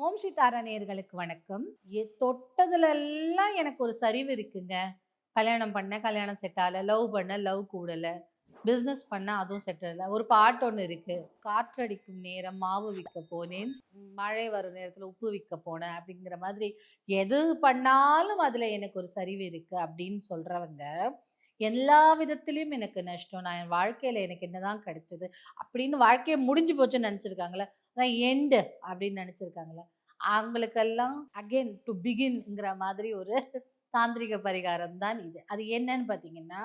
ஓம் ஸ்ரீ தாரா நேயர்களுக்கு வணக்கம். தொட்டதுலெல்லாம் எனக்கு ஒரு சரிவு இருக்குங்க. கல்யாணம் பண்ண கல்யாணம் செட் ஆகல, லவ் பண்ண லவ் கூடல, பிஸ்னஸ் பண்ண அதுவும் செட் ஆகல. ஒரு பாட்டு ஒன்று இருக்கு, காற்றடிக்கும் நேரம் மாவு விற்க போனேன், மழை வரும் நேரத்தில் உப்பு விற்க போனேன் அப்படிங்கிற மாதிரி எது பண்ணாலும் அதில் எனக்கு ஒரு சரிவு இருக்கு அப்படின்னு சொல்றவங்க எல்லா விதத்திலையும் எனக்கு நஷ்டம், நான் என் வாழ்க்கையில் எனக்கு என்னதான் கிடைச்சது அப்படின்னு வாழ்க்கையை முடிஞ்சு போச்சுன்னு நினச்சிருக்காங்களே, அதான் எண்டு அப்படின்னு நினச்சிருக்காங்களே, அவங்களுக்கெல்லாம் அகெயின் டு பிகின்ங்கிற மாதிரி ஒரு தாந்திரிக பரிகாரம் தான் இது. அது என்னன்னு பார்த்தீங்கன்னா,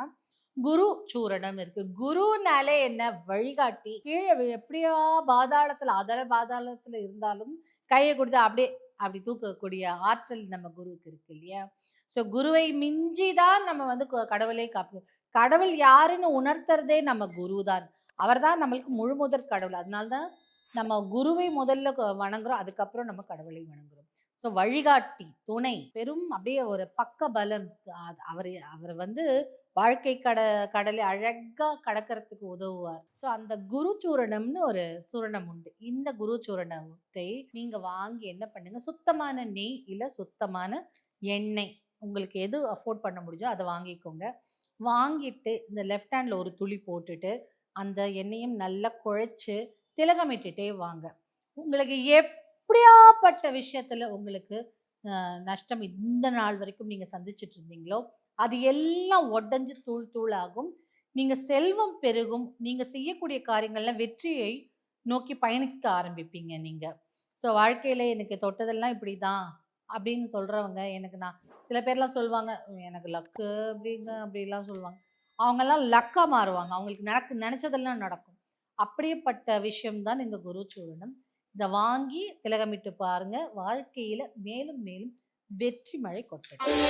குரு சூரணம் இருக்கு. குருனாலே என்ன, வழிகாட்டி. கீழே எப்படியா பாதாளத்துல அதல பாதாளத்துல இருந்தாலும் கையை கொடுத்து அப்படியே அப்படி தூக்கக்கூடிய ஆற்றல் நம்ம குருவுக்கு இருக்கு இல்லையா? ஸோ குருவை மிஞ்சி தான் நம்ம வந்து கடவுளே காப்போம். கடவுள் யாருன்னு உணர்த்துறதே நம்ம குரு தான். அவர் தான் நம்மளுக்கு முழு முதற் கடவுள். அதனால தான் நம்ம குருவை முதல்ல வணங்குறோம், அதுக்கப்புறம் நம்ம கடவுளை வணங்குறோம். ஸோ வழிகாட்டி, துணை, பெரும் அப்படியே ஒரு பக்க பலம். அவர் வந்து வாழ்க்கை கடலை அழகா கடக்கிறதுக்கு உதவுவார். ஸோ அந்த குரு சூரணம்னு ஒரு சூரணம் உண்டு. இந்த குரு சூரணத்தை நீங்க வாங்கி என்ன பண்ணுங்க, சுத்தமான நெய் இல்ல சுத்தமான எண்ணெய், உங்களுக்கு எது அஃபோர்ட் பண்ண முடிஞ்சோ அதை வாங்கிக்கோங்க. வாங்கிட்டு இந்த லெஃப்ட் ஹேண்ட்ல ஒரு துளி போட்டுட்டு அந்த எண்ணெயும் நல்லா குழைச்சு திலகமிட்டுட்டே வாங்க. உங்களுக்கு எப்படியாப்பட்ட விஷயத்துல உங்களுக்கு நஷ்டம் இந்த நாள் வரைக்கும் நீங்க சந்திச்சுட்டு இருந்தீங்களோ அது எல்லாம் உடஞ்சு தூள் தூளாகும். நீங்க செல்வம் பெருகும். நீங்க செய்யக்கூடிய காரியங்கள்ல வெற்றியை நோக்கி பயணிக்க ஆரம்பிப்பீங்க நீங்க. ஸோ வாழ்க்கையில எனக்கு தொட்டதெல்லாம் இப்படிதான் அப்படின்னு சொல்றவங்க, எனக்கு நான் சில பேர்லாம் சொல்லுவாங்க, எனக்கு லக்கு அப்படிங்க அப்படிலாம் சொல்லுவாங்க. அவங்கெல்லாம் லக்கா மாறுவாங்க. அவங்களுக்கு நினைச்சதெல்லாம் நடக்கும். அப்படியேப்பட்ட விஷயம்தான் இந்த குரு சூரணம். இதை வாங்கி திலகமிட்டு பாருங்க. வாழ்க்கையில மேலும் மேலும் வெற்றி மழை கொட்டட்டும்.